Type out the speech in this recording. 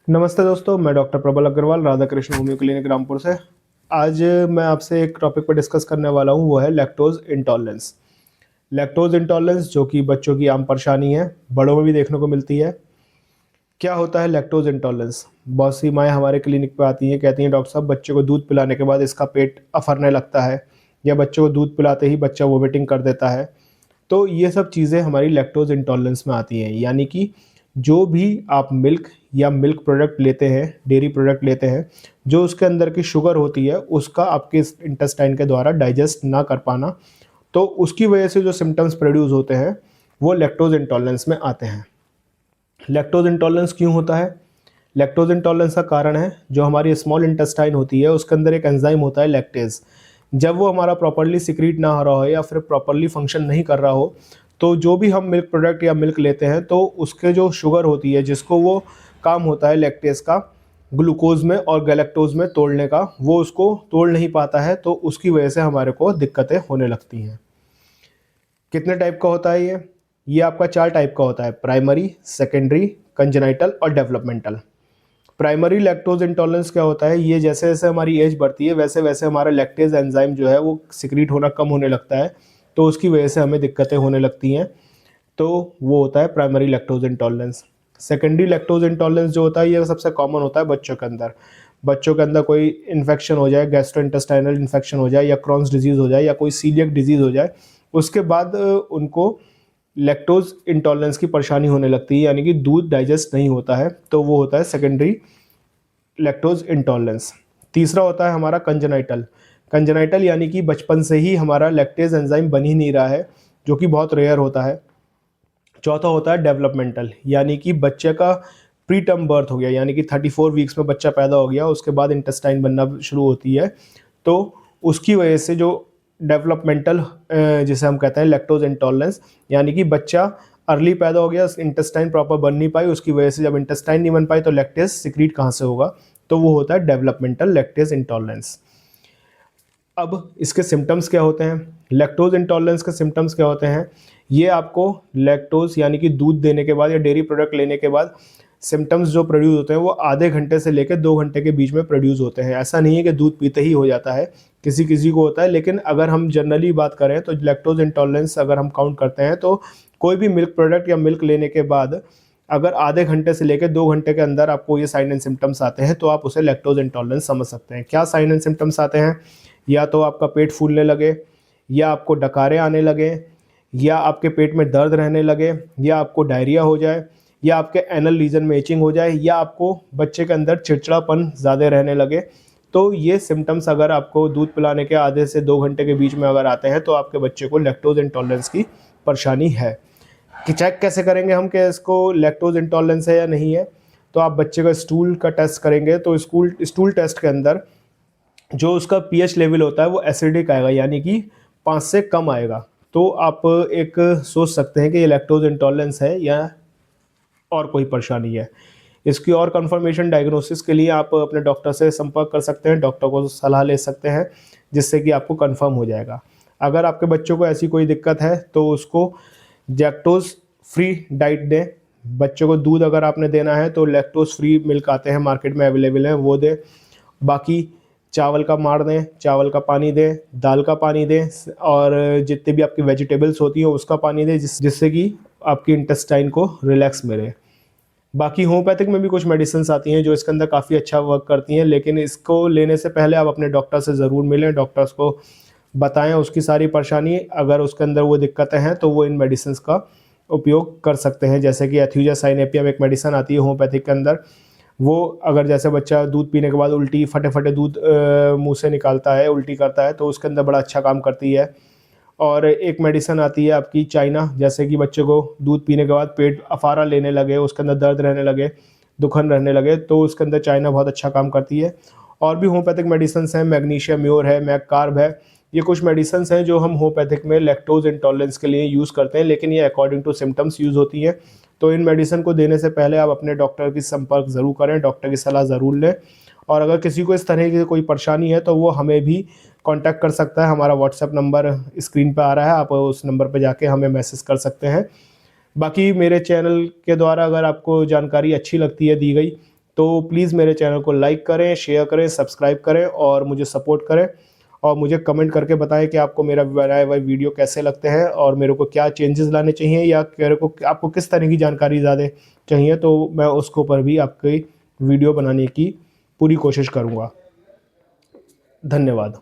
नमस्ते दोस्तों, मैं डॉक्टर प्रबल अग्रवाल राधा कृष्ण होम्यो क्लिनिक रामपुर से। आज मैं आपसे एक टॉपिक पर डिस्कस करने वाला हूँ, वो है लैक्टोज इंटॉलरेंस। लैक्टोज इंटॉलरेंस जो कि बच्चों की आम परेशानी है, बड़ों में भी देखने को मिलती है। क्या होता है लैक्टोज इंटॉलरेंस? बहुत सी माएँ हमारे क्लिनिक पे आती हैं, कहती हैं डॉक्टर साहब बच्चे को दूध पिलाने के बाद इसका पेट अफरने लगता है, या बच्चे को दूध पिलाते ही बच्चा वोमिटिंग कर देता है। तो ये सब चीज़ें हमारी लैक्टोज इंटॉलरेंस में आती हैं, यानी कि जो भी आप मिल्क या मिल्क प्रोडक्ट लेते हैं, डेयरी प्रोडक्ट लेते हैं, जो उसके अंदर की शुगर होती है उसका आपके इंटेस्टाइन के द्वारा डाइजेस्ट ना कर पाना, तो उसकी वजह से जो सिम्टम्स प्रोड्यूस होते हैं वो लैक्टोज इंटॉलरेंस में आते हैं। लैक्टोज इंटॉलरेंस क्यों होता है? लैक्टोज इंटॉलरेंस का कारण है जो हमारी स्मॉल इंटेस्टाइन होती है, उसके अंदर एक एंजाइम होता है लैक्टेज। जब वो हमारा प्रॉपर्ली सिक्रीट ना हो रहा हो या फिर प्रॉपर्ली फंक्शन नहीं कर रहा हो, तो जो भी हम मिल्क प्रोडक्ट या मिल्क लेते हैं तो उसके जो शुगर होती है, जिसको वो काम होता है लैक्टेज का ग्लूकोज में और गैलेक्टोज में तोड़ने का, वो उसको तोड़ नहीं पाता है, तो उसकी वजह से हमारे को दिक्कतें होने लगती हैं। कितने टाइप का होता है ये आपका 4 टाइप का होता है: प्राइमरी, सेकेंडरी, कंजेनाइटल और डेवलपमेंटल। प्राइमरी लैक्टोज इंटॉलरेंस क्या होता है? ये जैसे जैसे हमारी एज बढ़ती है वैसे वैसे हमारा लैक्टेज एंजाइम जो है वो सिक्रीट होना कम होने लगता है, तो उसकी वजह से हमें दिक्कतें होने लगती हैं। तो वो होता है primary lactose intolerance. Secondary lactose intolerance जो होता है ये सबसे कॉमन होता है बच्चों के अंदर। बच्चों के अंदर कोई इन्फेक्शन हो जाए, गैस्ट्रोइंटेस्टाइनल इन्फेक्शन हो जाए, या क्रॉन्स डिजीज़ हो जाए, या कोई सीलियक डिजीज़ हो जाए, उसके बाद उनको लैक्टोज इंटॉलरेंस की परेशानी होने लगती है, यानी कि दूध डाइजेस्ट नहीं होता है, तो वो होता है सेकेंडरी लैक्टोज इंटॉलरेंस। तीसरा होता है हमारा कंजेनाइटल। कंजेनाइटल यानी कि बचपन से ही हमारा लैक्टेज एंजाइम बन ही नहीं रहा है, जो कि बहुत रेयर होता है। चौथा होता है डेवलपमेंटल, यानी कि बच्चे का प्री टर्म बर्थ हो गया, यानी कि 34 वीक्स में बच्चा पैदा हो गया, उसके बाद इंटेस्टाइन बनना शुरू होती है, तो उसकी वजह से जो डेवलपमेंटल जिसे हम कहते हैं लैक्टोज इंटॉलरेंस, यानी कि बच्चा अर्ली पैदा हो गया, इंटेस्टाइन प्रॉपर बन नहीं पाई, उसकी वजह से जब इंटेस्टाइन नहीं बन पाई तो लैक्टेज सिक्रीट कहाँ से होगा, तो वो होता है डेवलपमेंटल लैक्टेज इंटॉलरेंस। अब इसके सिम्टम्स क्या होते हैं? लैक्टोज इंटॉलरेंस के सिम्टम्स क्या होते हैं? ये आपको लैक्टोज यानी कि दूध देने के बाद या डेयरी प्रोडक्ट लेने के बाद सिम्टम्स जो प्रोड्यूस होते हैं वो आधे घंटे से लेकर 2 घंटे के बीच में प्रोड्यूस होते हैं। ऐसा नहीं है कि दूध पीते ही हो जाता है, किसी किसी को होता है, लेकिन अगर हम जनरली बात करें तो लैक्टोज इंटॉलरेंस अगर हम काउंट करते हैं तो कोई भी मिल्क प्रोडक्ट या मिल्क लेने के बाद अगर आधे घंटे से लेकर 2 घंटे के अंदर आपको ये साइन एंड सिम्टम्स आते हैं, तो आप उसे लैक्टोज इंटॉलरेंस समझ सकते हैं। क्या साइन एंड सिम्टम्स आते हैं? या तो आपका पेट फूलने लगे, या आपको डकारे आने लगे, या आपके पेट में दर्द रहने लगे, या आपको डायरिया हो जाए, या आपके एनल रीजन में इचिंग हो जाए, या आपको बच्चे के अंदर चिड़चिड़ापन ज़्यादा रहने लगे। तो ये सिम्टम्स अगर आपको दूध पिलाने के आधे से 2 घंटे के बीच में अगर आते हैं, तो आपके बच्चे को लैक्टोज इंटॉलरेंस की परेशानी है। कि चेक कैसे करेंगे हम कि इसको लैक्टोज इंटॉलरेंस है या नहीं है? तो आप बच्चे का स्टूल का टेस्ट करेंगे, तो स्टूल टेस्ट के अंदर जो उसका पीएच लेवल होता है वो एसिडिक आएगा, यानी कि 5 से कम आएगा। तो आप एक सोच सकते हैं कि ये लैक्टोज इंटॉलरेंस है या और कोई परेशानी है। इसकी और कंफर्मेशन डायग्नोसिस के लिए आप अपने डॉक्टर से संपर्क कर सकते हैं, डॉक्टर को सलाह ले सकते हैं, जिससे कि आपको कंफर्म हो जाएगा। अगर आपके बच्चों को ऐसी कोई दिक्कत है तो उसको लैक्टोज फ्री डाइट दें। बच्चों को दूध अगर आपने देना है तो लैक्टोज फ्री मिल्क आते हैं, मार्केट में अवेलेबल हैं, वो दें। बाकी चावल का माड़ दें, चावल का पानी दें, दाल का पानी दें, और जितनी भी आपकी वेजिटेबल्स होती हैं उसका पानी दें, जिससे कि आपकी इंटेस्टाइन को रिलैक्स मिले। बाकी होम्योपैथिक में भी कुछ मेडिसिन्स आती हैं जो इसके अंदर काफ़ी अच्छा वर्क करती हैं, लेकिन इसको लेने से पहले आप अपने डॉक्टर से ज़रूर मिलें, डॉक्टर्स को बताएं उसकी सारी परेशानी। अगर उसके अंदर वो दिक्कतें हैं तो वो इन मेडिसिन्स का उपयोग कर सकते हैं, जैसे कि एथ्यूजा साइनेपियम एक मेडिसिन आती है होम्योपैथिक के अंदर। वो अगर जैसे बच्चा दूध पीने के बाद उल्टी फटे फटे दूध मुंह से निकालता है, उल्टी करता है, तो उसके अंदर बड़ा अच्छा काम करती है। और एक मेडिसिन आती है आपकी चाइना, जैसे कि बच्चे को दूध पीने के बाद पेट अफारा लेने लगे, उसके अंदर दर्द रहने लगे, दुखन रहने लगे, तो उसके अंदर चाइना बहुत अच्छा काम करती है। और भी होम्योपैथिक मेडिसिन्स हैं, मैग्नीशिया म्योर है, मैगकार्ब है। ये कुछ मेडिसिन्स हैं जो हम होम्योपैथिक में लैक्टोज इंटॉलरेंस के लिए यूज़ करते हैं, लेकिन ये अकॉर्डिंग टू सिम्टम्स यूज़ होती हैं। तो इन मेडिसिन को देने से पहले आप अपने डॉक्टर की संपर्क ज़रूर करें, डॉक्टर की सलाह ज़रूर लें। और अगर किसी को इस तरह की कोई परेशानी है तो वो हमें भी कांटेक्ट कर सकता है। हमारा व्हाट्सएप नंबर स्क्रीन पे आ रहा है, आप उस नंबर पे जाके हमें मैसेज कर सकते हैं। बाकी मेरे चैनल के द्वारा अगर आपको जानकारी अच्छी लगती है दी गई, तो प्लीज़ मेरे चैनल को लाइक करें, शेयर करें, सब्सक्राइब करें और मुझे सपोर्ट करें और मुझे कमेंट करके बताएं कि आपको मेरा बनाए हुए वीडियो कैसे लगते हैं और मेरे को क्या चेंजेस लाने चाहिए या मेरे को आपको किस तरह की जानकारी ज़्यादा चाहिए, तो मैं उसके ऊपर भी आपकी वीडियो बनाने की पूरी कोशिश करूँगा। धन्यवाद।